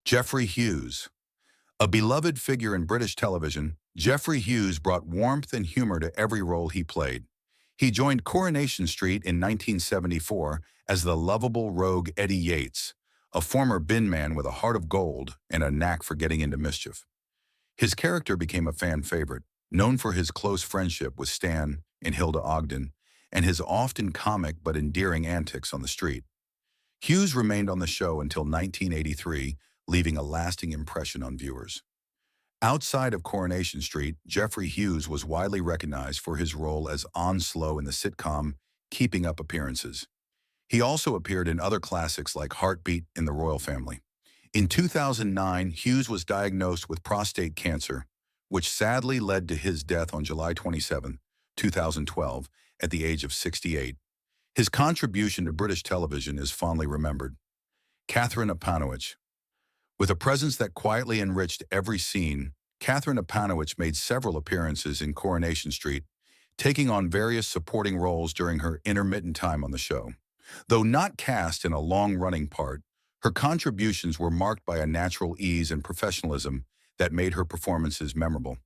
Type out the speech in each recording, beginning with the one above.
Geoffrey Hughes. A beloved figure in British television, Geoffrey Hughes brought warmth and humor to every role he played. He joined Coronation Street in 1974 as the lovable rogue Eddie Yeats, a former bin man with a heart of gold and a knack for getting into mischief. His character became a fan favorite, known for his close friendship with Stan and Hilda Ogden, and his often comic but endearing antics on the street. Hughes remained on the show until 1983, leaving a lasting impression on viewers. Outside of Coronation Street, Geoffrey Hughes was widely recognized for his role as Onslow in the sitcom Keeping Up Appearances. He also appeared in other classics like Heartbeat in The Royal Family. In 2009, Hughes was diagnosed with prostate cancer, which sadly led to his death on July 27, 2012, at the age of 68. His contribution to British television is fondly remembered. Kathryn Apanowicz. With a presence that quietly enriched every scene, Katherine Apanovich made several appearances in Coronation Street, taking on various supporting roles during her intermittent time on the show. Though not cast in a long-running part, her contributions were marked by a natural ease and professionalism that made her performances memorable.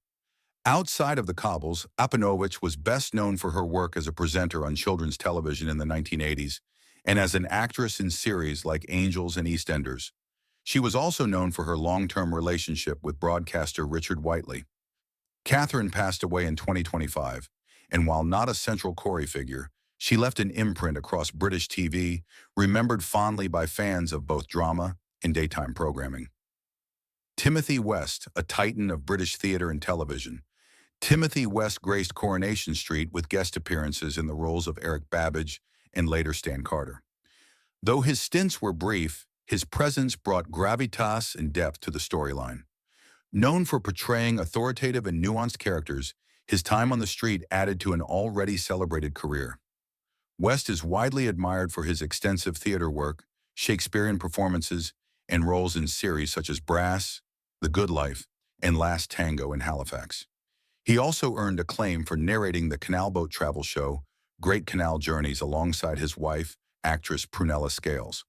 Outside of the cobbles, Apanowicz was best known for her work as a presenter on children's television in the 1980s and as an actress in series like Angels and EastEnders. She was also known for her long-term relationship with broadcaster Richard Whiteley. Kathryn passed away in 2025, and while not a central Corey figure, she left an imprint across British TV, remembered fondly by fans of both drama and daytime programming. Timothy West, a titan of British theatre and television. Timothy West graced Coronation Street with guest appearances in the roles of Eric Babbage and later Stan Carter. Though his stints were brief, his presence brought gravitas and depth to the storyline. Known for portraying authoritative and nuanced characters, his time on the street added to an already celebrated career. West is widely admired for his extensive theater work, Shakespearean performances, and roles in series such as Brass, The Good Life, and Last Tango in Halifax. He also earned acclaim for narrating the canal boat travel show, Great Canal Journeys, alongside his wife, actress Prunella Scales.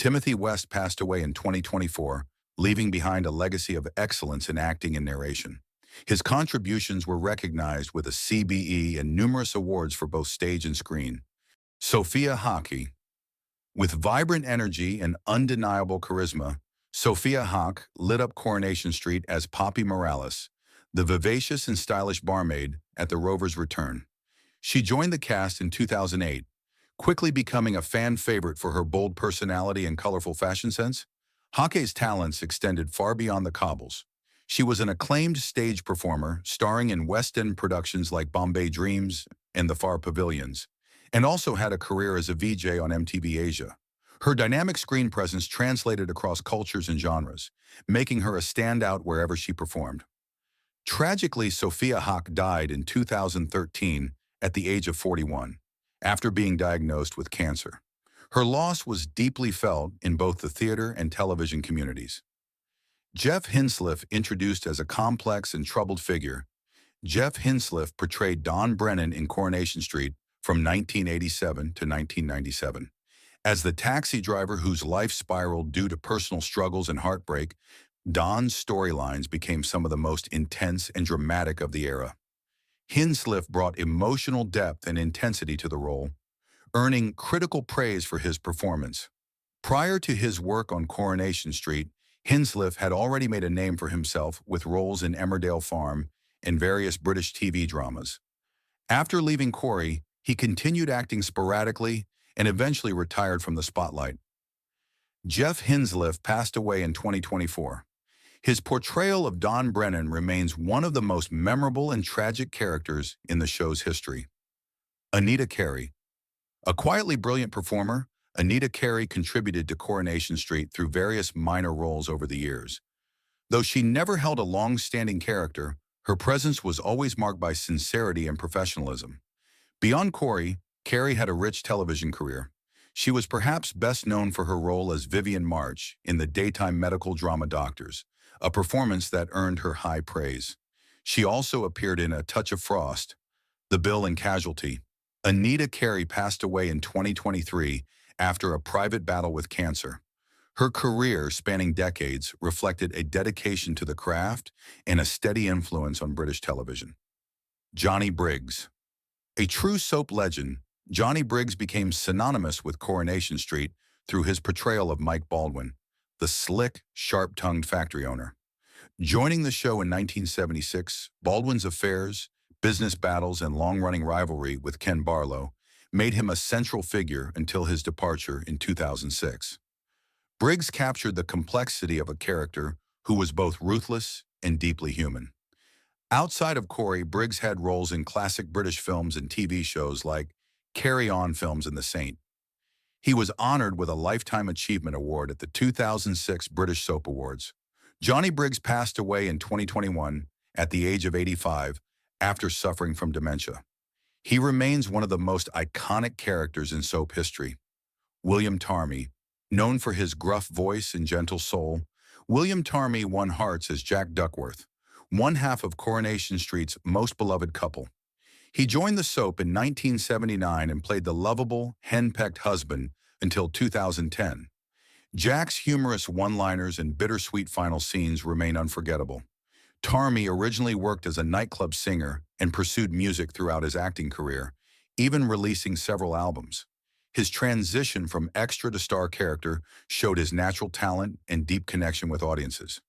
Timothy West passed away in 2024, leaving behind a legacy of excellence in acting and narration. His contributions were recognized with a CBE and numerous awards for both stage and screen. Sophia Haki. With vibrant energy and undeniable charisma, Sophia Haki lit up Coronation Street as Poppy Morales, the vivacious and stylish barmaid at the Rover's return. She joined the cast in 2008, quickly becoming a fan favorite for her bold personality and colorful fashion sense. Haque's talents extended far beyond the cobbles. She was an acclaimed stage performer, starring in West End productions like Bombay Dreams and The Far Pavilions, and also had a career as a VJ on MTV Asia. Her dynamic screen presence translated across cultures and genres, making her a standout wherever she performed. Tragically, Sophia Haki died in 2013 at the age of 41. After being diagnosed with cancer. Her loss was deeply felt in both the theater and television communities. Jeff Hinsliff, introduced as a complex and troubled figure, Jeff Hinsliff portrayed Don Brennan in Coronation Street from 1987 to 1997. As the taxi driver whose life spiraled due to personal struggles and heartbreak, Don's storylines became some of the most intense and dramatic of the era. Hinsliff brought emotional depth and intensity to the role, earning critical praise for his performance. Prior to his work on Coronation Street, Hinsliff had already made a name for himself with roles in Emmerdale Farm and various British TV dramas. After leaving Corey, he continued acting sporadically and eventually retired from the spotlight. Jeff Hinsliff passed away in 2024. His portrayal of Don Brennan remains one of the most memorable and tragic characters in the show's history. Anita Cary. A quietly brilliant performer, Anita Cary contributed to Coronation Street through various minor roles over the years. Though she never held a long-standing character, her presence was always marked by sincerity and professionalism. Beyond Corey, Cary had a rich television career. She was perhaps best known for her role as Vivian March in the daytime medical drama Doctors, a performance that earned her high praise. She also appeared in A Touch of Frost, The Bill and Casualty. Anita Cary passed away in 2023 after a private battle with cancer. Her career, spanning decades, reflected a dedication to the craft and a steady influence on British television. Johnny Briggs. A true soap legend, Johnny Briggs became synonymous with Coronation Street through his portrayal of Mike Baldwin, the slick, sharp-tongued factory owner. Joining the show in 1976, Baldwin's affairs, business battles, and long-running rivalry with Ken Barlow made him a central figure until his departure in 2006. Briggs captured the complexity of a character who was both ruthless and deeply human. Outside of Corey, Briggs had roles in classic British films and TV shows like Carry On Films and The Saint. He was honored with a Lifetime Achievement Award at the 2006 British Soap Awards. Johnny Briggs passed away in 2021 at the age of 85 after suffering from dementia. He remains one of the most iconic characters in soap history. William Tarmy, known for his gruff voice and gentle soul, William Tarmy won hearts as Jack Duckworth, one half of Coronation Street's most beloved couple. He joined the soap in 1979 and played the lovable, henpecked husband until 2010. Jack's humorous one-liners and bittersweet final scenes remain unforgettable. Tarmy originally worked as a nightclub singer and pursued music throughout his acting career, even releasing several albums. His transition from extra to star character showed his natural talent and deep connection with audiences.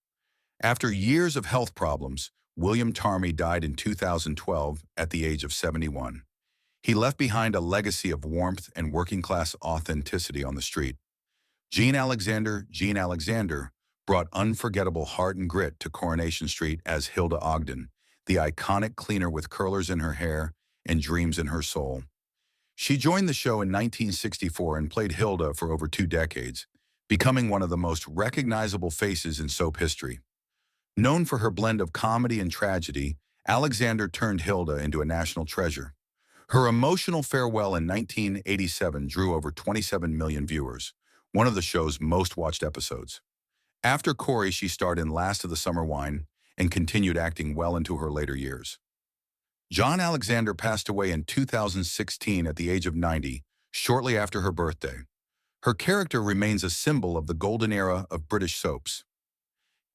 After years of health problems, William Tarmy died in 2012 at the age of 71. He left behind a legacy of warmth and working-class authenticity on the street. Jean Alexander brought unforgettable heart and grit to Coronation Street as Hilda Ogden, the iconic cleaner with curlers in her hair and dreams in her soul. She joined the show in 1964 and played Hilda for over 2 decades, becoming one of the most recognizable faces in soap history. Known for her blend of comedy and tragedy, Alexander turned Hilda into a national treasure. Her emotional farewell in 1987 drew over 27 million viewers, one of the show's most watched episodes. After Corey, she starred in Last of the Summer Wine and continued acting well into her later years. John Alexander passed away in 2016 at the age of 90, shortly after her birthday. Her character remains a symbol of the golden era of British soaps.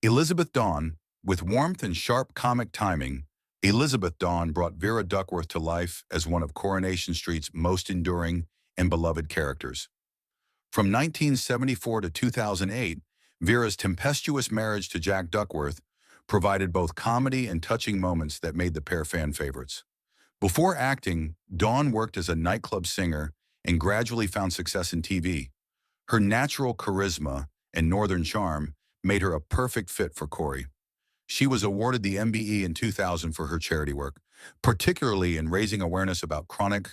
Elizabeth Dawn, with warmth and sharp comic timing, Elizabeth Dawn brought Vera Duckworth to life as one of Coronation Street's most enduring and beloved characters. From 1974 to 2008, Vera's tempestuous marriage to Jack Duckworth provided both comedy and touching moments that made the pair fan favorites. Before acting, Dawn worked as a nightclub singer and gradually found success in TV. Her natural charisma and northern charm made her a perfect fit for Corey. She was awarded the MBE in 2000 for her charity work, particularly in raising awareness about chronic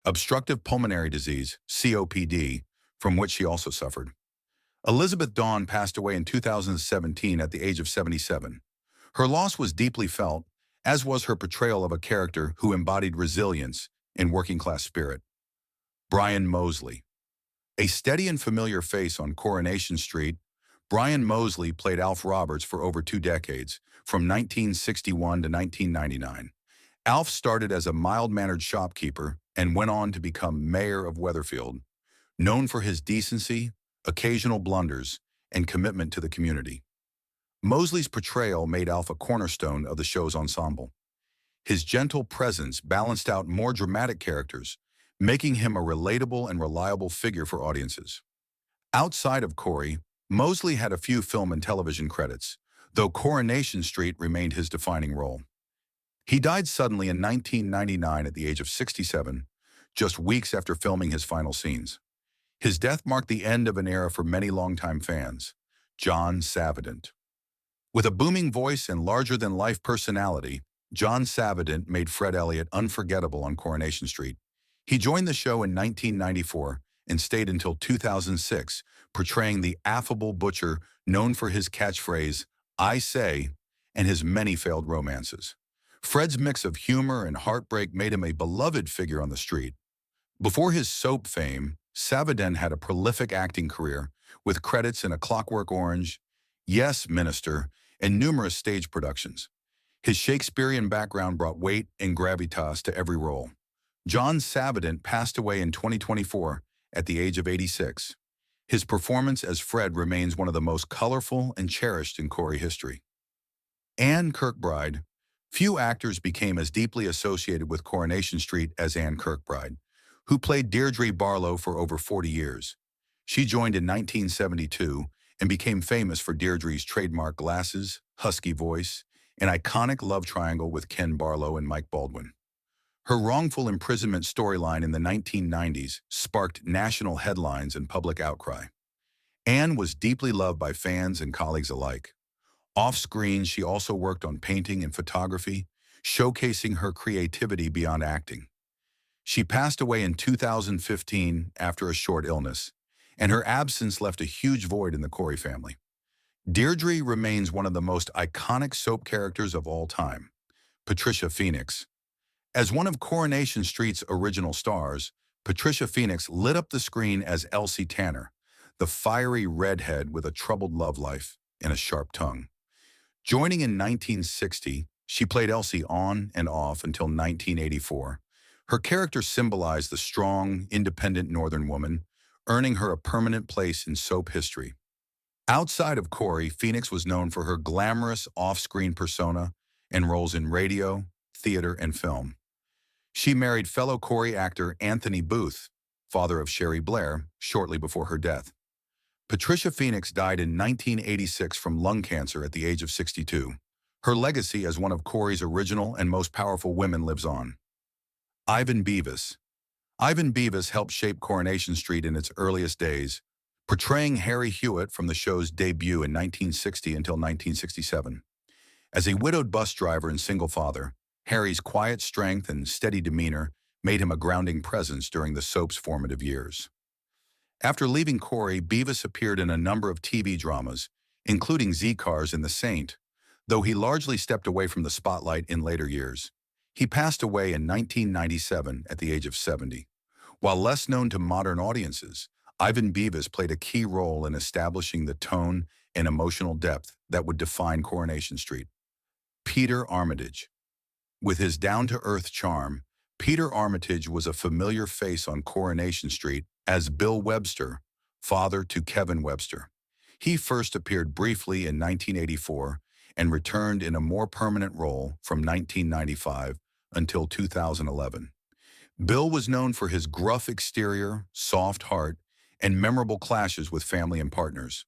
obstructive pulmonary disease, COPD, from which she also suffered. Elizabeth Dawn passed away in 2017 at the age of 77. Her loss was deeply felt, as was her portrayal of a character who embodied resilience and working-class spirit. Brian Mosley. A steady and familiar face on Coronation Street, Brian Mosley played Alf Roberts for over 2 decades, from 1961 to 1999. Alf started as a mild-mannered shopkeeper and went on to become mayor of Weatherfield, known for his decency, occasional blunders, and commitment to the community. Mosley's portrayal made Alf a cornerstone of the show's ensemble. His gentle presence balanced out more dramatic characters, making him a relatable and reliable figure for audiences. Outside of Corey, Mosley had a few film and television credits, though Coronation Street remained his defining role. He died suddenly in 1999 at the age of 67, just weeks after filming his final scenes. His death marked the end of an era for many longtime fans. John Savident. With a booming voice and larger-than-life personality, John Savident made Fred Elliott unforgettable on Coronation Street. He joined the show in 1994 and stayed until 2006, portraying the affable butcher known for his catchphrase, "I say," and his many failed romances. Fred's mix of humor and heartbreak made him a beloved figure on the street. Before his soap fame, Savident had a prolific acting career, with credits in A Clockwork Orange, Yes, Minister, and numerous stage productions. His Shakespearean background brought weight and gravitas to every role. John Savident passed away in 2024 at the age of 86. His performance as Fred remains one of the most colorful and cherished in Corey history. Anne Kirkbride. Few actors became as deeply associated with Coronation Street as Anne Kirkbride, who played Deirdre Barlow for over 40 years. She joined in 1972 and became famous for Deirdre's trademark glasses, husky voice, an iconic love triangle with Ken Barlow and Mike Baldwin. Her wrongful imprisonment storyline in the 1990s sparked national headlines and public outcry. Anne was deeply loved by fans and colleagues alike. Off-screen, she also worked on painting and photography, showcasing her creativity beyond acting. She passed away in 2015 after a short illness, and her absence left a huge void in the Corey family. Deirdre remains one of the most iconic soap characters of all time. Patricia Phoenix. As one of Coronation Street's original stars, Patricia Phoenix lit up the screen as Elsie Tanner, the fiery redhead with a troubled love life and a sharp tongue. Joining in 1960, she played Elsie on and off until 1984. Her character symbolized the strong, independent Northern woman, earning her a permanent place in soap history. Outside of Corey, Phoenix was known for her glamorous off-screen persona and roles in radio, theater, and film. She married fellow Corey actor Anthony Booth, father of Sherry Blair, shortly before her death. Patricia Phoenix died in 1986 from lung cancer at the age of 62. Her legacy as one of Corey's original and most powerful women lives on. Ivan Beavis. Ivan Beavis helped shape Coronation Street in its earliest days, portraying Harry Hewitt from the show's debut in 1960 until 1967. As a widowed bus driver and single father, Harry's quiet strength and steady demeanor made him a grounding presence during the soap's formative years. After leaving Corey, Beavis appeared in a number of TV dramas, including Z-Cars and The Saint, though he largely stepped away from the spotlight in later years. He passed away in 1997 at the age of 70. While less known to modern audiences, Ivan Beavis played a key role in establishing the tone and emotional depth that would define Coronation Street. Peter Armitage. With his down-to-earth charm, Peter Armitage was a familiar face on Coronation Street as Bill Webster, father to Kevin Webster. He first appeared briefly in 1984 and returned in a more permanent role from 1995 until 2011. Bill was known for his gruff exterior, soft heart, and memorable clashes with family and partners.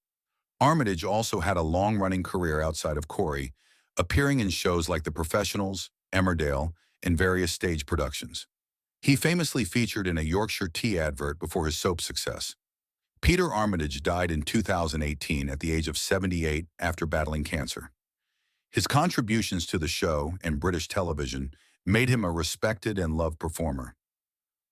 Armitage also had a long-running career outside of Corey, appearing in shows like The Professionals, Emmerdale, and various stage productions. He famously featured in a Yorkshire tea advert before his soap success. Peter Armitage died in 2018 at the age of 78 after battling cancer. His contributions to the show and British television made him a respected and loved performer.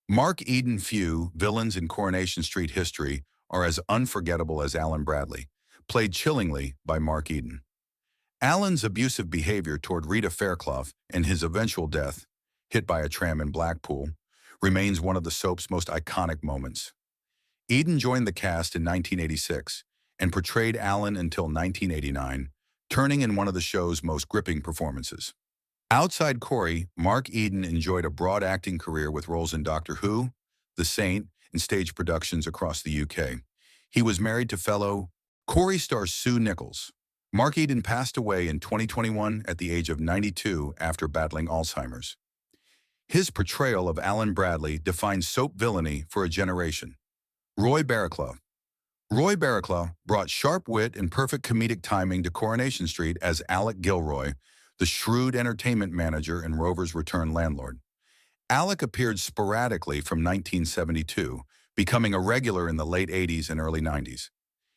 Mark Eden. Few villains in Coronation Street history are as unforgettable as Alan Bradley, played chillingly by Mark Eden. Alan's abusive behavior toward Rita Fairclough and his eventual death, hit by a tram in Blackpool, remains one of the soap's most iconic moments. Eden joined the cast in 1986 and portrayed Alan until 1989, turning in one of the show's most gripping performances. Outside Corey, Mark Eden enjoyed a broad acting career with roles in Doctor Who, The Saint, and stage productions across the UK. He was married to fellow Corey star Sue Nichols. Mark Eden passed away in 2021 at the age of 92 after battling Alzheimer's. His portrayal of Alan Bradley defined soap villainy for a generation. Roy Barraclough. Roy Barraclough brought sharp wit and perfect comedic timing to Coronation Street as Alec Gilroy, the shrewd entertainment manager and Rover's return landlord. Alec appeared sporadically from 1972, becoming a regular in the late 80s and early 90s.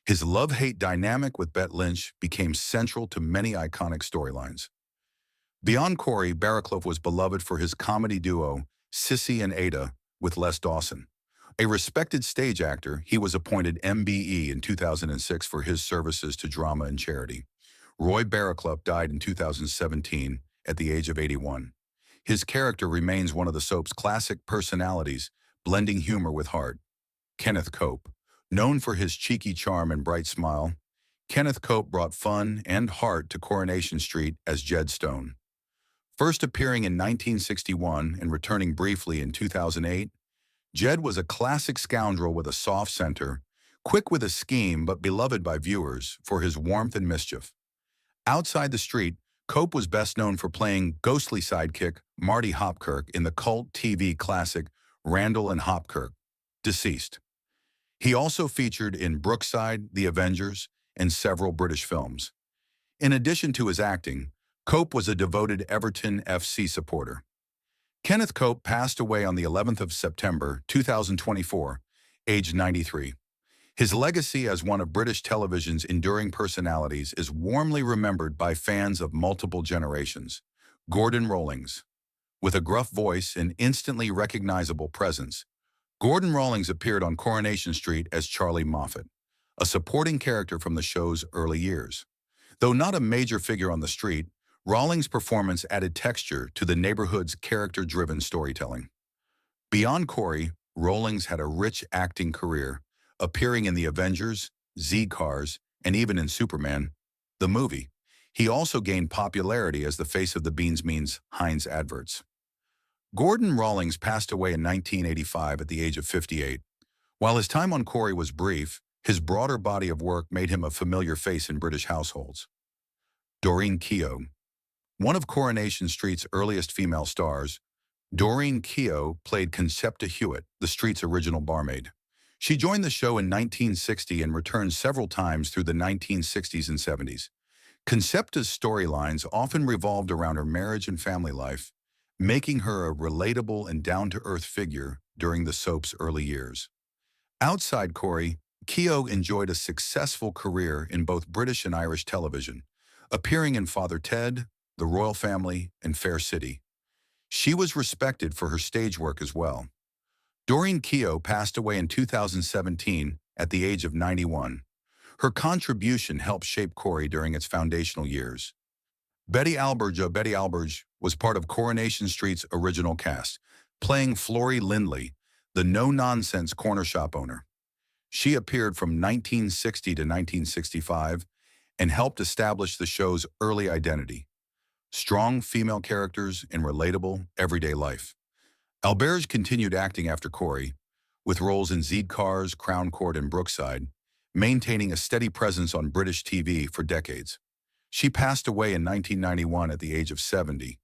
His love-hate dynamic with Bette Lynch became central to many iconic storylines. Beyond Corey, Barraclough was beloved for his comedy duo, Sissy and Ada, with Les Dawson. A respected stage actor, he was appointed MBE in 2006 for his services to drama and charity. Roy Barraclough died in 2017 at the age of 81. His character remains one of the soap's classic personalities, blending humor with heart. Kenneth Cop. Known for his cheeky charm and bright smile, Kenneth Cop brought fun and heart to Coronation Street as Jed Stone. First appearing in 1961 and returning briefly in 2008, Jed was a classic scoundrel with a soft center, Quick with a scheme but beloved by viewers for his warmth and mischief. Outside the street, Cope was best known for playing ghostly sidekick Marty Hopkirk in the cult TV classic Randall and Hopkirk, deceased. He also featured in Brookside, The Avengers, and several British films. In addition to his acting, Cope was a devoted Everton FC supporter. Kenneth Cop passed away on the 11th of September 2024, aged 93. His legacy as one of British television's enduring personalities is warmly remembered by fans of multiple generations. Gordon Rawlings. With a gruff voice and instantly recognizable presence, Gordon Rawlings appeared on Coronation Street as Charlie Moffat, a supporting character from the show's early years. Though not a major figure on the street, Rawlings' performance added texture to the neighborhood's character-driven storytelling. Beyond Corey, Rawlings had a rich acting career, appearing in The Avengers, Z-Cars, and even in Superman, the movie. He also gained popularity as the face of the Beans Means Heinz adverts. Gordon Rawlings passed away in 1985 at the age of 58. While his time on Corey was brief, his broader body of work made him a familiar face in British households. Doren Kio. One of Coronation Street's earliest female stars, Doren Kio played Concepta Hewitt, the street's original barmaid. She joined the show in 1960 and returned several times through the 1960s and 70s. Concepta's storylines often revolved around her marriage and family life, making her a relatable and down-to-earth figure during the soap's early years. Outside Corey, Kio enjoyed a successful career in both British and Irish television, appearing in Father Ted, The Royal Family, and Fair City. She was respected for her stage work as well. Doren Kio passed away in 2017 at the age of 91. Her contribution helped shape Corey during its foundational years. Betty Alberge was part of Coronation Street's original cast, playing Florrie Lindley, the no-nonsense corner shop owner. She appeared from 1960 to 1965 and helped establish the show's early identity: strong female characters in relatable, everyday life. Alberge continued acting after Corey, with roles in Z-Cars, Crown Court, and Brookside, maintaining a steady presence on British TV for decades. She passed away in 1991 at the age of 70.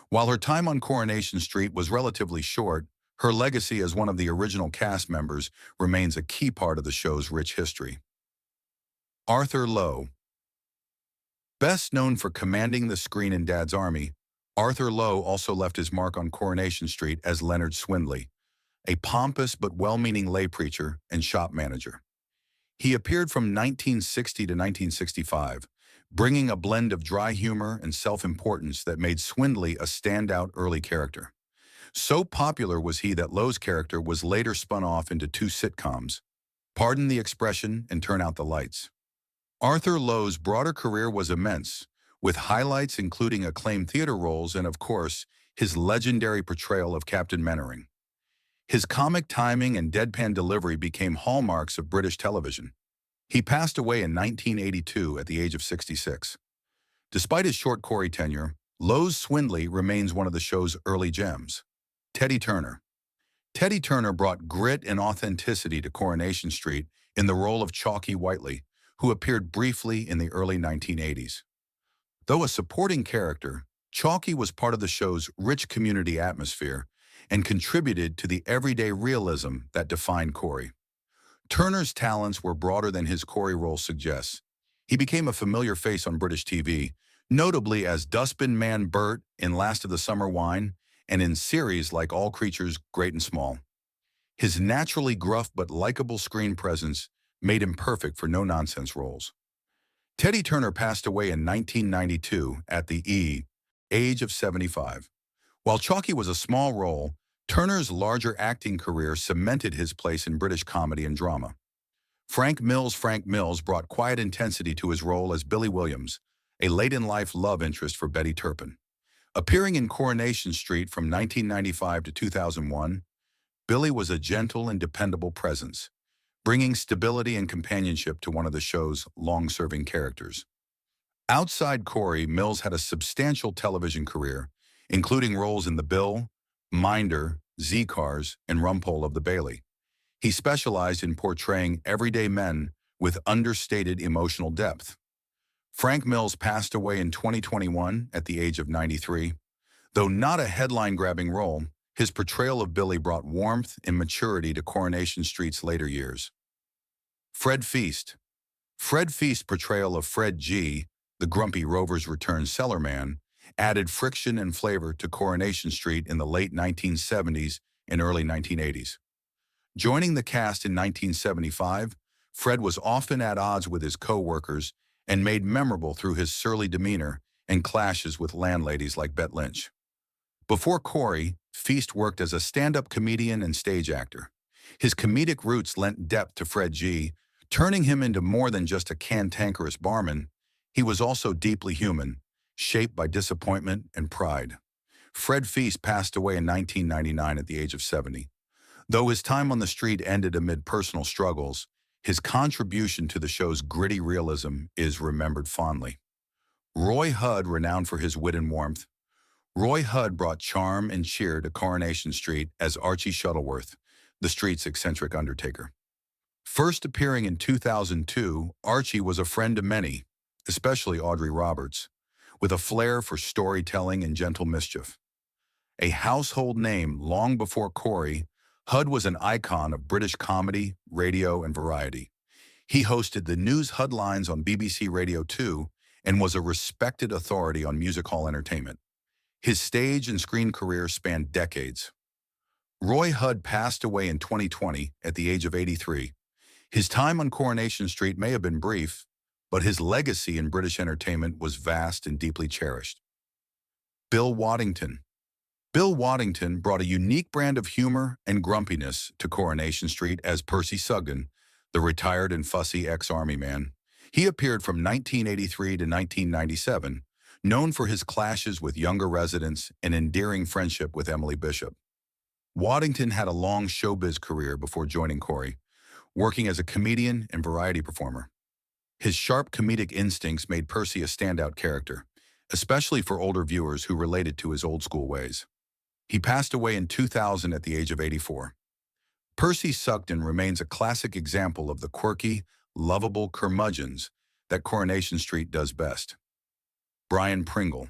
While her time on Coronation Street was relatively short, her legacy as one of the original cast members remains a key part of the show's rich history. Arthur Lowe. Best known for commanding the screen in Dad's Army, Arthur Lowe also left his mark on Coronation Street as Leonard Swindley, a pompous but well-meaning lay preacher and shop manager. He appeared from 1960 to 1965, bringing a blend of dry humor and self-importance that made Swindley a standout early character. So popular was he that Lowe's character was later spun off into two sitcoms, Pardon the Expression and Turn Out the Lights. Arthur Lowe's broader career was immense, with highlights including acclaimed theater roles and, of course, his legendary portrayal of Captain Mainwaring. His comic timing and deadpan delivery became hallmarks of British television. He passed away in 1982 at the age of 66. Despite his short Corey tenure, Lowe's Swindley remains one of the show's early gems. Teddy Turner. Teddy Turner brought grit and authenticity to Coronation Street in the role of Chalky Whiteley, who appeared briefly in the early 1980s. Though a supporting character, Chalky was part of the show's rich community atmosphere and contributed to the everyday realism that defined Corey. Turner's talents were broader than his Corey role suggests. He became a familiar face on British TV, notably as Dustbin Man Bert in Last of the Summer Wine and in series like All Creatures Great and Small. His naturally gruff but likable screen presence made him perfect for no-nonsense roles. Teddy Turner passed away in 1992 at the age of 75. While Chalky was a small role, Turner's larger acting career cemented his place in British comedy and drama. Frank Mills brought quiet intensity to his role as Billy Williams, a late-in-life love interest for Betty Turpin. Appearing in Coronation Street from 1995 to 2001, Billy was a gentle and dependable presence, bringing stability and companionship to one of the show's long-serving characters. Outside Corey, Mills had a substantial television career, including roles in The Bill, Minder, Z-Cars, and Rumpole of the Bailey. He specialized in portraying everyday men with understated emotional depth. Frank Mills passed away in 2021 at the age of 93. Though not a headline-grabbing role, his portrayal of Billy brought warmth and maturity to Coronation Street's later years. Fred Feast. Fred Feast's portrayal of Fred G., the grumpy Rover's Return cellarman, added friction and flavor to Coronation Street in the late 1970s and early 1980s. Joining the cast in 1975, Fred was often at odds with his co-workers and made memorable through his surly demeanor and clashes with landladies like Bet Lynch. Before Corey, Feast worked as a stand-up comedian and stage actor. His comedic roots lent depth to Fred G., turning him into more than just a cantankerous barman. He was also deeply human, shaped by disappointment and pride. Fred Feast passed away in 1999 at the age of 70. Though his time on the street ended amid personal struggles, his contribution to the show's gritty realism is remembered fondly. Roy Hudd, renowned for his wit and warmth. Roy Hudd brought charm and cheer to Coronation Street as Archie Shuttleworth, the street's eccentric undertaker. First appearing in 2002, Archie was a friend to many, especially Audrey Roberts, with a flair for storytelling and gentle mischief. A household name long before Corey, Hudd was an icon of British comedy, radio, and variety. He hosted the news Huddlines on BBC Radio 2 and was a respected authority on music hall entertainment. His stage and screen career spanned decades. Roy Hudd passed away in 2020 at the age of 83. His time on Coronation Street may have been brief, but his legacy in British entertainment was vast and deeply cherished. Bill Waddington. Bill Waddington brought a unique brand of humor and grumpiness to Coronation Street as Percy Sugden, the retired and fussy ex-army man. He appeared from 1983 to 1997, known for his clashes with younger residents and endearing friendship with Emily Bishop. Waddington had a long showbiz career before joining Corey, working as a comedian and variety performer. His sharp comedic instincts made Percy a standout character, especially for older viewers who related to his old-school ways. He passed away in 2000 at the age of 84. Percy Sugden remains a classic example of the quirky, lovable curmudgeons that Coronation Street does best. Brian Pringle.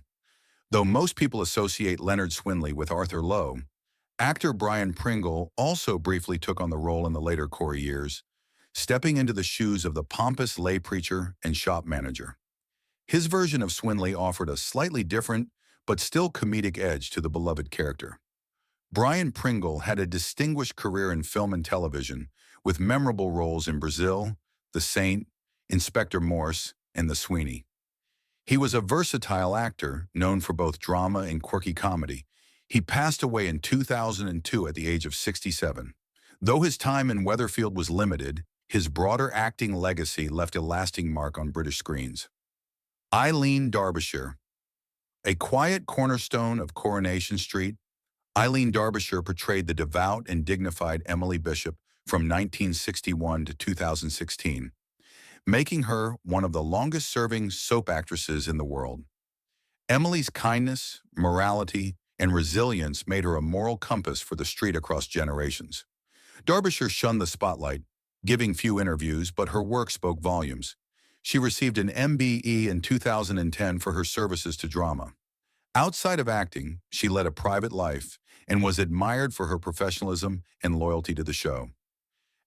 Though most people associate Leonard Swinley with Arthur Lowe, actor Brian Pringle also briefly took on the role in the later Corey years, stepping into the shoes of the pompous lay preacher and shop manager. His version of Swinley offered a slightly different but still comedic edge to the beloved character. Brian Pringle had a distinguished career in film and television, with memorable roles in Brazil, The Saint, Inspector Morse, and The Sweeney. He was a versatile actor, known for both drama and quirky comedy. He passed away in 2002 at the age of 67. Though his time in Weatherfield was limited, his broader acting legacy left a lasting mark on British screens. Eileen Darbisher. A quiet cornerstone of Coronation Street, Eileen Darbisher portrayed the devout and dignified Emily Bishop from 1961 to 2016, making her one of the longest-serving soap actresses in the world. Emily's kindness, morality, and resilience made her a moral compass for the street across generations. Darbisher shunned the spotlight, giving few interviews, but her work spoke volumes. She received an MBE in 2010 for her services to drama. Outside of acting, she led a private life and was admired for her professionalism and loyalty to the show.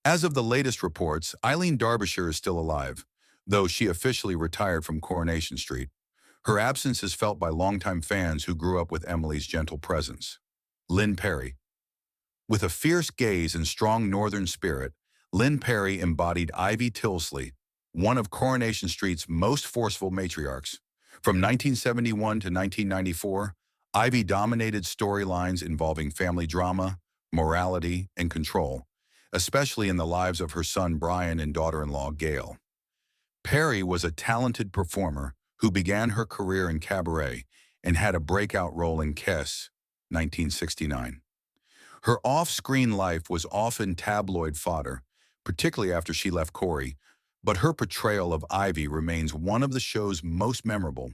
As of the latest reports, Eileen Darbisher is still alive, though she officially retired from Coronation Street. Her absence is felt by longtime fans who grew up with Emily's gentle presence. Lynn Perry. With a fierce gaze and strong northern spirit, Lynn Perry embodied Ivy Tilsley, one of Coronation Street's most forceful matriarchs. From 1971 to 1994, Ivy dominated storylines involving family drama, morality, and control, especially in the lives of her son Brian and daughter-in-law Gail. Perry was a talented performer who began her career in cabaret and had a breakout role in Kes, 1969. Her off-screen life was often tabloid fodder, particularly after she left Corey, but her portrayal of Ivy remains one of the show's most memorable.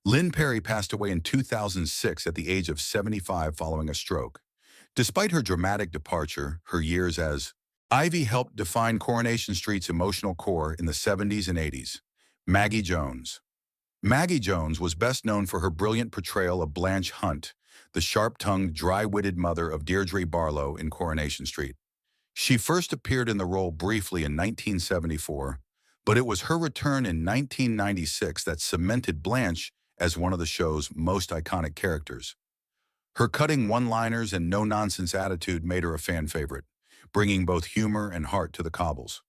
Lynn Perry passed away in 2006 at the age of 75 following a stroke. Despite her dramatic departure, her years as Ivy helped define Coronation Street's emotional core in the 70s and 80s. Maggie Jones. Maggie Jones was best known for her brilliant portrayal of Blanche Hunt, the sharp-tongued, dry-witted mother of Deirdre Barlow in Coronation Street. She first appeared in the role briefly in 1974, but it was her return in 1996 that cemented Blanche as one of the show's most iconic characters. Her cutting one-liners and no-nonsense attitude made her a fan favorite, bringing both humor and heart to the cobbles.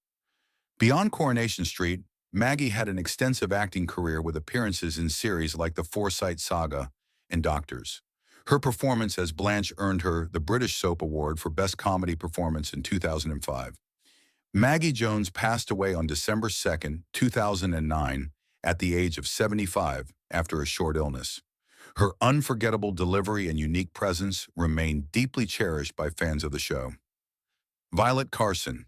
Beyond Coronation Street, Maggie had an extensive acting career with appearances in series like The Forsyte Saga and Doctors. Her performance as Blanche earned her the British Soap Award for Best Comedy Performance in 2005. Maggie Jones passed away on December 2, 2009, at the age of 75 after a short illness. Her unforgettable delivery and unique presence remain deeply cherished by fans of the show. Violet Carson.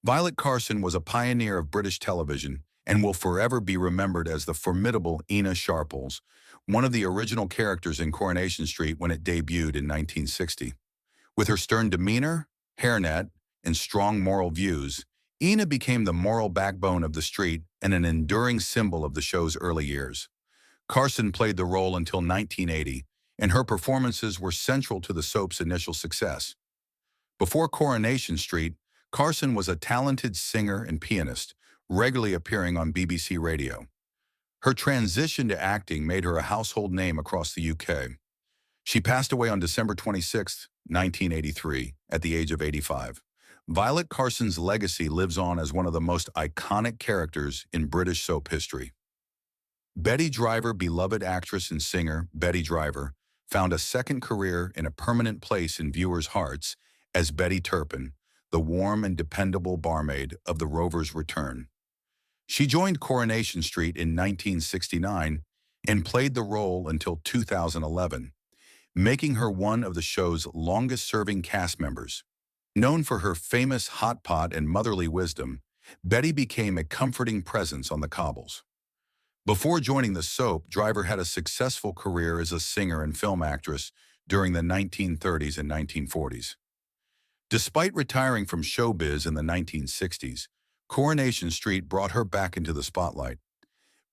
Violet Carson was a pioneer of British television and will forever be remembered as the formidable Ina Sharples, one of the original characters in Coronation Street when it debuted in 1960. With her stern demeanor, hairnet, and strong moral views, Ina became the moral backbone of the street and an enduring symbol of the show's early years. Carson played the role until 1980, and her performances were central to the soap's initial success. Before Coronation Street, Carson was a talented singer and pianist, regularly appearing on BBC Radio. Her transition to acting made her a household name across the UK. She passed away on December 26, 1983, at the age of 85. Violet Carson's legacy lives on as one of the most iconic characters in British soap history. Betty Driver. Beloved actress and singer Betty Driver found a second career and a permanent place in viewers' hearts as Betty Turpin, the warm and dependable barmaid of the Rover's return. She joined Coronation Street in 1969 and played the role until 2011, making her one of the show's longest-serving cast members. Known for her famous hot pot and motherly wisdom, Betty became a comforting presence on the cobbles. Before joining the soap, Driver had a successful career as a singer and film actress during the 1930s and 1940s. Despite retiring from showbiz in the 1960s, Coronation Street brought her back into the spotlight.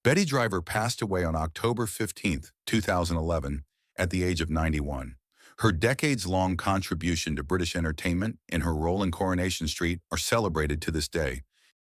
Betty Driver passed away on October 15, 2011, at the age of 91. Her decades-long contribution to British entertainment and her role in Coronation Street are celebrated to this day,